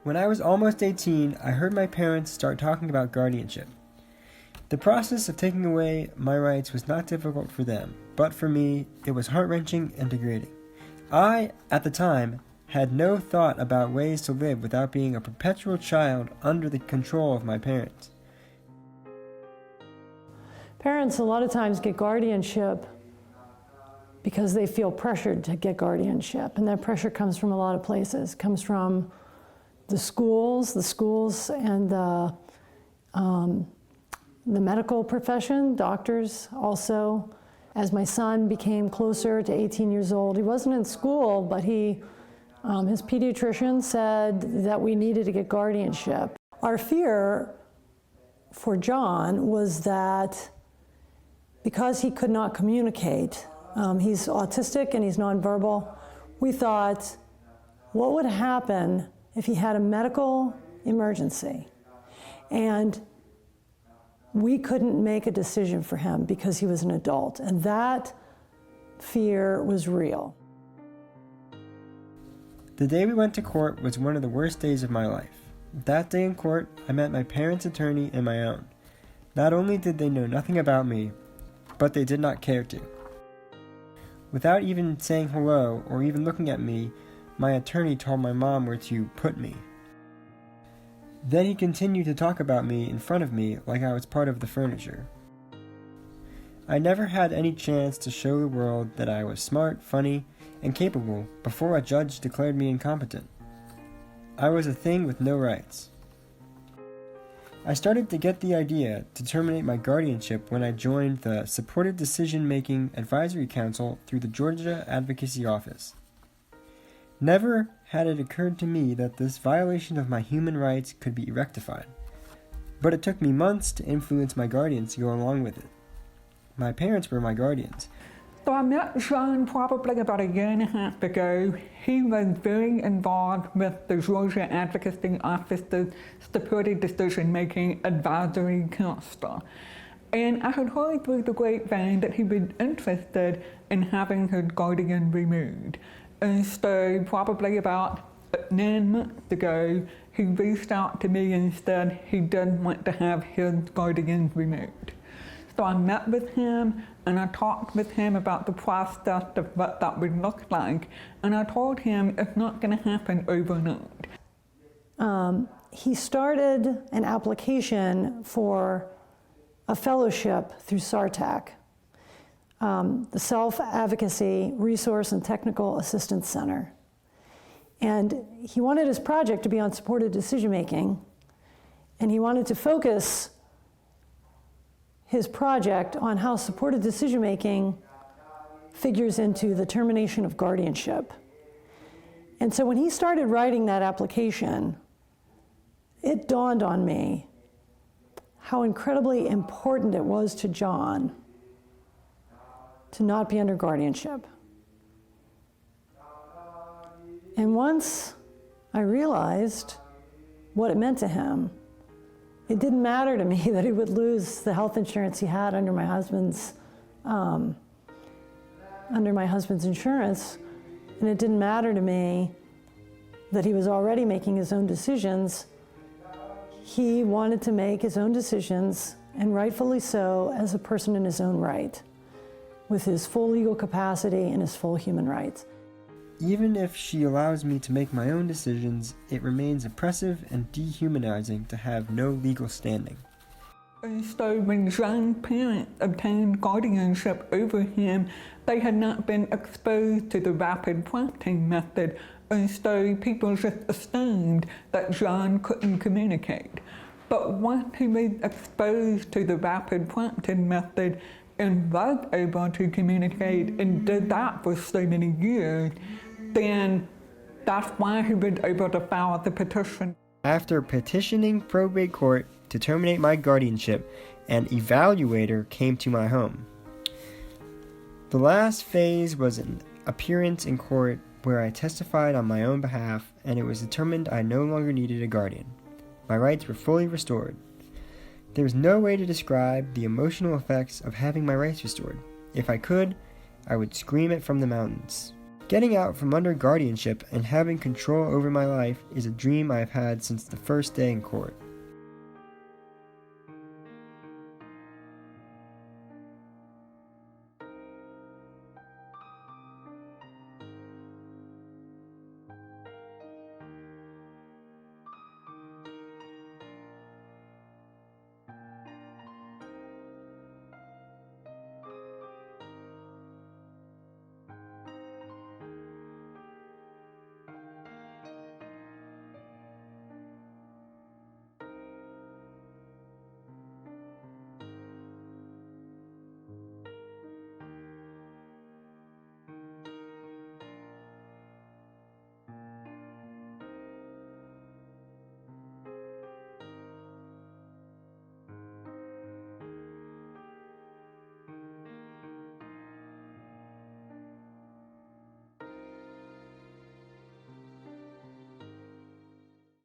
When I was almost 18, I heard my parents start talking about guardianship. The process of taking away my rights was not difficult for them, but for me, it was heart-wrenching and degrading. I, at the time, had no thought about ways to live without being a perpetual child under the control of my parents. Parents a lot of times get guardianship because they feel pressured to get guardianship, and that pressure comes from a lot of places. It comes from the schools and the medical profession, doctors also. As my son became closer to 18 years old, he wasn't in school, but his pediatrician said that we needed to get guardianship. Our fear for John was that because he could not communicate, he's autistic and he's nonverbal, we thought, what would happen if he had a medical emergency and we couldn't make a decision for him because he was an adult? And that fear was real. The day we went to court was one of the worst days of my life. That day in court, I met my parents' attorney and my own. Not only did they know nothing about me, but they did not care to. Without even saying hello or even looking at me, my attorney told my mom where to put me. Then he continued to talk about me in front of me like I was part of the furniture. I never had any chance to show the world that I was smart, funny, and capable before a judge declared me incompetent. I was a thing with no rights. I started to get the idea to terminate my guardianship when I joined the Supported Decision-Making Advisory Council through the Georgia Advocacy Office. Never had it occurred to me that this violation of my human rights could be rectified, but it took me months to influence my guardians to go along with it. My parents were my guardians. So I met John probably about a year and a half ago. He was very involved with the Georgia Advocacy Office's Supported Decision-Making Advisory Council. And I had heard through the grapevine that he was interested in having his guardian removed. And so probably about 9 months ago, he reached out to me and said he did want to have his guardian removed. So I met with him and I talked with him about the process of what that would look like. And I told him it's not going to happen overnight. He started an application for a fellowship through SARTAC, the Self-Advocacy Resource and Technical Assistance Center. And he wanted his project to be on supported decision-making, and he wanted to focus his project on how supported decision-making figures into the termination of guardianship. And so when he started writing that application, it dawned on me how incredibly important it was to John to not be under guardianship. And once I realized what it meant to him, it didn't matter to me that he would lose the health insurance he had under my husband's insurance, and it didn't matter to me that he was already making his own decisions. He wanted to make his own decisions, and rightfully so, as a person in his own right, with his full legal capacity and his full human rights. Even if she allows me to make my own decisions, it remains oppressive and dehumanizing to have no legal standing. And so when John's parents obtained guardianship over him, they had not been exposed to the rapid prompting method, and so people just assumed that John couldn't communicate. But once he was exposed to the rapid prompting method and was able to communicate and did that for so many years, then that's why he was able to file the petition. After petitioning probate court to terminate my guardianship, an evaluator came to my home. The last phase was an appearance in court where I testified on my own behalf, and it was determined I no longer needed a guardian. My rights were fully restored. There is no way to describe the emotional effects of having my rights restored. If I could, I would scream it from the mountains. Getting out from under guardianship and having control over my life is a dream I have had since the first day in court.